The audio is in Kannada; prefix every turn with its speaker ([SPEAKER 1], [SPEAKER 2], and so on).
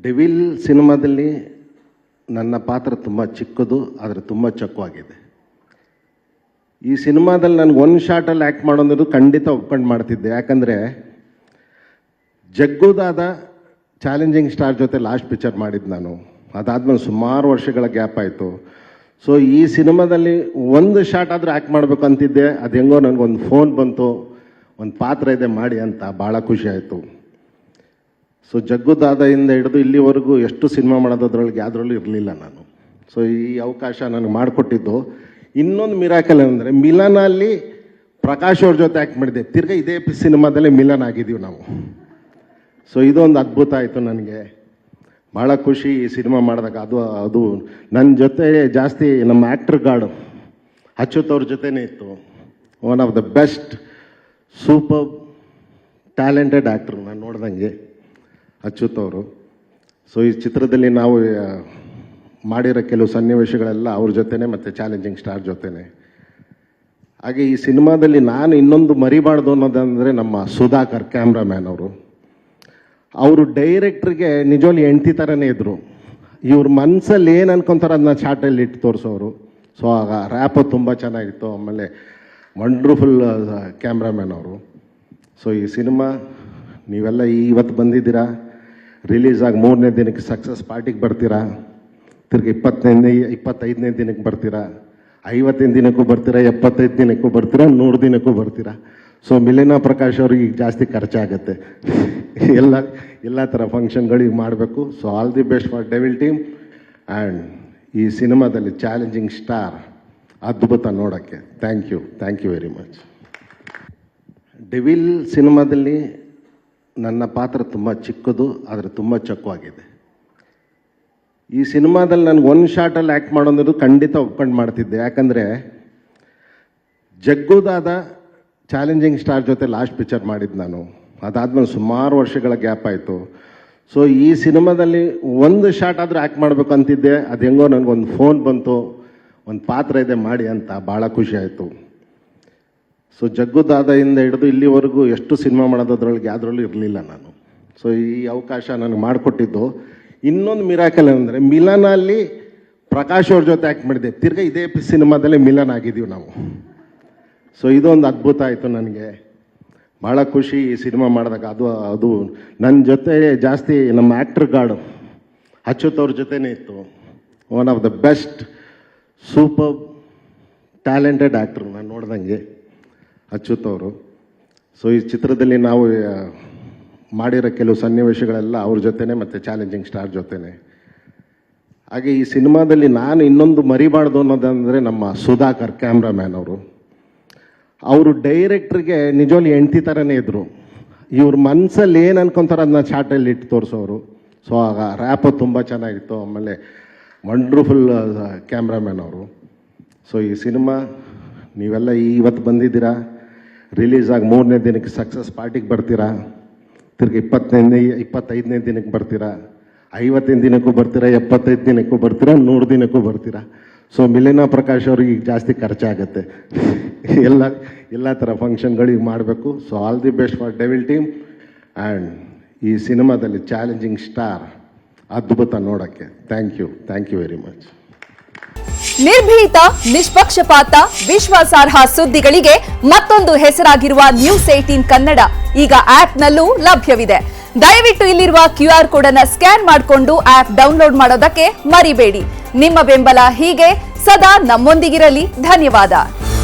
[SPEAKER 1] ಡೆವಿಲ್ ಸಿನಿಮಾದಲ್ಲಿ ನನ್ನ ಪಾತ್ರ ತುಂಬ ಚಿಕ್ಕದು, ಆದರೆ ತುಂಬ ಚೊಕ್ಕವಾಗಿದೆ. ಈ ಸಿನಿಮಾದಲ್ಲಿ ನನಗೆ ಒಂದು ಶಾರ್ಟಲ್ಲಿ ಆ್ಯಕ್ಟ್ ಮಾಡೋದು ಖಂಡಿತ ಒಪ್ಕೊಂಡು ಮಾಡ್ತಿದ್ದೆ. ಯಾಕಂದರೆ ಜಗ್ಗುದಾದ ಚಾಲೆಂಜಿಂಗ್ ಸ್ಟಾರ್ ಜೊತೆ ಲಾಸ್ಟ್ ಪಿಕ್ಚರ್ ಮಾಡಿದ್ದು ನಾನು. ಅದಾದಮೇಲೆ ಸುಮಾರು ವರ್ಷಗಳ ಗ್ಯಾಪ್ ಆಯಿತು. ಸೊ ಈ ಸಿನಿಮಾದಲ್ಲಿ ಒಂದು ಶಾರ್ಟ್ ಆದರೂ ಆ್ಯಕ್ಟ್ ಮಾಡಬೇಕು ಅಂತಿದ್ದೆ. ಅದು ಹೆಂಗೋ ನನಗೊಂದು ಫೋನ್ ಬಂತು, ಒಂದು ಪಾತ್ರ ಇದೆ ಮಾಡಿ ಅಂತ. ಭಾಳ ಖುಷಿ ಆಯಿತು. ಸೊ ಜಗ್ಗುದಾದದಿಂದ ಹಿಡಿದು ಇಲ್ಲಿವರೆಗೂ ಎಷ್ಟು ಸಿನಿಮಾ ಮಾಡೋದ್ರೊಳಗೆ ಯಾವುದ್ರಲ್ಲೂ ಇರಲಿಲ್ಲ ನಾನು. ಸೊ ಈ ಅವಕಾಶ ನನಗೆ ಮಾಡಿಕೊಟ್ಟಿದ್ದು. ಇನ್ನೊಂದು ಮಿರಾಕಲ್ ಅಂದರೆ ಮಿಲನಲ್ಲಿ ಪ್ರಕಾಶ್ ಅವ್ರ ಜೊತೆ ಆ್ಯಕ್ಟ್ ಮಾಡಿದ್ದೆ. ತಿರ್ಗಿ ಇದೇ ಸಿನಿಮಾದಲ್ಲೇ ಮಿಲನ್ ಆಗಿದ್ದೀವಿ ನಾವು. ಸೊ ಇದೊಂದು ಅದ್ಭುತ ಆಯಿತು ನನಗೆ. ಭಾಳ ಖುಷಿ ಈ ಸಿನಿಮಾ ಮಾಡಿದಾಗ. ಅದು ನನ್ನ ಜೊತೆ ಜಾಸ್ತಿ ನಮ್ಮ ಆ್ಯಕ್ಟ್ರ್ ಗಾರ್ಡ್ ಅಚ್ಯುತ್ ಅವ್ರ ಜೊತೆನೇ ಇತ್ತು. One of the best super talented actor ನಾನು ನೋಡ್ದಂಗೆ ಅಚ್ಯುತ್ ಅವರು. ಸೊ ಈ ಚಿತ್ರದಲ್ಲಿ ನಾವು ಮಾಡಿರೋ ಕೆಲವು ಸನ್ನಿವೇಶಗಳೆಲ್ಲ ಅವ್ರ ಜೊತೆನೇ ಮತ್ತು ಚಾಲೆಂಜಿಂಗ್ ಸ್ಟಾರ್ ಜೊತೆನೇ. ಹಾಗೆ ಈ ಸಿನಿಮಾದಲ್ಲಿ ನಾನು ಇನ್ನೊಂದು ಮರಿಬಾರ್ದು ಅನ್ನೋದಂದರೆ ನಮ್ಮ ಸುಧಾಕರ್ ಕ್ಯಾಮ್ರಾಮ್ಯಾನ್ ಅವರು ಡೈರೆಕ್ಟ್ರಿಗೆ ನಿಜವಾಗ್ಲೂ ಹೆಂಡ್ತಿ ಥರನೇ ಇದ್ದರು. ಇವ್ರ ಮನಸ್ಸಲ್ಲಿ ಏನು ಅನ್ಕೊತಾರೆ ಅದನ್ನ ಚಾಟಲ್ಲಿ ಇಟ್ಟು ತೋರಿಸೋರು. ಸೊ ಆಗ ರ್ಯಾಪು ತುಂಬ ಚೆನ್ನಾಗಿತ್ತು. ಆಮೇಲೆ ವಂಡ್ರ್ಫುಲ್ ಕ್ಯಾಮ್ರಾಮ್ಯಾನ್ ಅವರು. ಸೊ ಈ ಸಿನಿಮಾ ನೀವೆಲ್ಲ ಇವತ್ತು ಬಂದಿದ್ದೀರಾ, ರಿಲೀಸ್ ಆಗಿ 3ನೇ ದಿನಕ್ಕೆ ಸಕ್ಸಸ್ ಪಾರ್ಟಿಗೆ ಬರ್ತೀರಾ, ತಿರ್ಗಿ 25ನೇ ದಿನಕ್ಕೆ ಬರ್ತೀರಾ, 50ನೇ ದಿನಕ್ಕೂ ಬರ್ತೀರಾ, 75 ದಿನಕ್ಕೂ ಬರ್ತೀರಾ, 100 ದಿನಕ್ಕೂ ಬರ್ತೀರಾ. ಸೊ ಮಿಲನಾ ಪ್ರಕಾಶ್ ಅವ್ರಿಗೆ ಈಗ ಜಾಸ್ತಿ ಖರ್ಚಾಗುತ್ತೆ. ಎಲ್ಲ ಥರ ಫಂಕ್ಷನ್ಗಳಿಗೆ ಮಾಡಬೇಕು. So all the best for Devil team. And ಈ ಸಿನಿಮಾದಲ್ಲಿ ಚಾಲೆಂಜಿಂಗ್ ಸ್ಟಾರ್ ಅದ್ಭುತ ನೋಡೋಕ್ಕೆ. Thank you very much. Devil ಸಿನಿಮಾದಲ್ಲಿ ನನ್ನ ಪಾತ್ರ ತುಂಬ ಚಿಕ್ಕದು, ಆದರೆ ತುಂಬ ಚೊಕ್ಕವಾಗಿದೆ. ಈ ಸಿನಿಮಾದಲ್ಲಿ ನನಗೆ ಒಂದು ಶಾರ್ಟಲ್ಲಿ ಆ್ಯಕ್ಟ್ ಮಾಡೋದು ಖಂಡಿತ ಒಪ್ಕೊಂಡು ಮಾಡ್ತಿದ್ದೆ. ಯಾಕಂದರೆ ಜಗ್ಗುದಾದ ಚಾಲೆಂಜಿಂಗ್ ಸ್ಟಾರ್ ಜೊತೆ ಲಾಸ್ಟ್ ಪಿಕ್ಚರ್ ಮಾಡಿದ್ದು ನಾನು. ಅದಾದಮೇಲೆ ಸುಮಾರು ವರ್ಷಗಳ ಗ್ಯಾಪ್ ಆಯಿತು. ಸೊ ಈ ಸಿನಿಮಾದಲ್ಲಿ ಒಂದು ಶಾರ್ಟ್ ಆದರೂ ಆ್ಯಕ್ಟ್ ಮಾಡಬೇಕು ಅಂತಿದ್ದೆ. ಅದು ಹೆಂಗೋ ನನಗೊಂದು ಫೋನ್ ಬಂತು, ಒಂದು ಪಾತ್ರ ಇದೆ ಮಾಡಿ ಅಂತ. ಭಾಳ ಖುಷಿ ಆಯಿತು. ಸೊ ಜಗ್ಗುದಾದದಿಂದ ಹಿಡಿದು ಇಲ್ಲಿವರೆಗೂ ಎಷ್ಟು ಸಿನಿಮಾ ಮಾಡೋದ್ರೊಳಗೆ ಯಾವುದ್ರಲ್ಲೂ ಇರಲಿಲ್ಲ ನಾನು. ಸೊ ಈ ಅವಕಾಶ ನನಗೆ ಮಾಡಿಕೊಟ್ಟಿದ್ದು. ಇನ್ನೊಂದು ಮಿರಾಕಲ್ ಅಂದರೆ ಮಿಲನಲ್ಲಿ ಪ್ರಕಾಶ್ ಅವ್ರ ಜೊತೆ ಆ್ಯಕ್ಟ್ ಮಾಡಿದ್ದೆ. ತಿರ್ಗಿ ಇದೇ ಸಿನಿಮಾದಲ್ಲೇ ಮಿಲನ್ ಆಗಿದ್ದೀವಿ ನಾವು. ಸೊ ಇದೊಂದು ಅದ್ಭುತ ಆಯಿತು ನನಗೆ. ಭಾಳ ಖುಷಿ ಈ ಸಿನಿಮಾ ಮಾಡಿದಾಗ. ಅದು ನನ್ನ ಜೊತೆ ಜಾಸ್ತಿ ನಮ್ಮ ಆ್ಯಕ್ಟ್ರ್ ಗಾರ್ಡ್ ಅಚ್ಯುತ್ ಅವ್ರ ಜೊತೆನೇ ಇತ್ತು. One of the best super talented actor ನಾನು ನೋಡ್ದಂಗೆ ಅಚ್ಯುತ್ ಅವರು. ಸೊ ಈ ಚಿತ್ರದಲ್ಲಿ ನಾವು ಮಾಡಿರೋ ಕೆಲವು ಸನ್ನಿವೇಶಗಳೆಲ್ಲ ಅವ್ರ ಜೊತೆನೇ ಮತ್ತು ಚಾಲೆಂಜಿಂಗ್ ಸ್ಟಾರ್ ಜೊತೆನೇ. ಹಾಗೆ ಈ ಸಿನಿಮಾದಲ್ಲಿ ನಾನು ಇನ್ನೊಂದು ಮರಿಬಾರ್ದು ಅನ್ನೋದಂದರೆ ನಮ್ಮ ಸುಧಾಕರ್ ಕ್ಯಾಮ್ರಾಮ್ಯಾನ್ ಅವರು ಡೈರೆಕ್ಟ್ರಿಗೆ ನಿಜವಾಗ್ಲೂ ಹೆಂಡ್ತಿ ಥರನೇ ಇದ್ದರು. ಇವ್ರ ಮನಸ್ಸಲ್ಲಿ ಏನು ಅನ್ಕೊತಾರೆ ಅದನ್ನ ಚಾಟಲ್ಲಿ ಇಟ್ಟು ತೋರಿಸೋರು. ಸೊ ಆಗ ರ್ಯಾಪು ತುಂಬ ಚೆನ್ನಾಗಿತ್ತು. ಆಮೇಲೆ ವಂಡ್ರ್ಫುಲ್ ಕ್ಯಾಮ್ರಾಮ್ಯಾನ್ ಅವರು. ಸೊ ಈ ಸಿನಿಮಾ ನೀವೆಲ್ಲ ಇವತ್ತು ಬಂದಿದ್ದೀರಾ, ರಿಲೀಸ್ ಆಗಿ 3ನೇ ದಿನಕ್ಕೆ ಸಕ್ಸಸ್ ಪಾರ್ಟಿಗೆ ಬರ್ತೀರಾ, ತಿರ್ಗಿ 25ನೇ ದಿನಕ್ಕೆ ಬರ್ತೀರಾ, 50ನೇ ದಿನಕ್ಕೂ ಬರ್ತೀರಾ, 75 ದಿನಕ್ಕೂ ಬರ್ತೀರಾ, 100 ದಿನಕ್ಕೂ ಬರ್ತೀರಾ. ಸೊ ಮಿಲನಾ ಪ್ರಕಾಶ್ ಅವ್ರಿಗೆ ಈಗ ಜಾಸ್ತಿ ಖರ್ಚಾಗುತ್ತೆ. ಎಲ್ಲ ಥರ ಫಂಕ್ಷನ್ಗಳಿಗೆ ಮಾಡಬೇಕು. So all the best for Devil team. And ಈ ಸಿನಿಮಾದಲ್ಲಿ ಚಾಲೆಂಜಿಂಗ್ ಸ್ಟಾರ್ ಅದ್ಭುತ ನೋಡೋಕ್ಕೆ. Thank you very much.
[SPEAKER 2] ನಿರ್ಭೀತ, ನಿಷ್ಪಕ್ಷಪಾತ, ವಿಶ್ವಾಸಾರ್ಹ ಸುದ್ದಿಗಳಿಗೆ ಮತ್ತೊಂದು ಹೆಸರಾಗಿರುವ ನ್ಯೂಸ್ 18 ಕನ್ನಡ ಈಗ ಆಪ್ನಲ್ಲೂ ಲಭ್ಯವಿದೆ. ದಯವಿಟ್ಟು ಇಲ್ಲಿರುವ QR ಕೋಡ್ ಅನ್ನು ಸ್ಕ್ಯಾನ್ ಮಾಡಿಕೊಂಡು ಆಪ್ ಡೌನ್ಲೋಡ್ ಮಾಡೋದಕ್ಕೆ ಮರಿಬೇಡಿ. ನಿಮ್ಮ ಬೆಂಬಲ ಹೀಗೆ ಸದಾ ನಮ್ಮೊಂದಿಗಿರಲಿ. ಧನ್ಯವಾದ.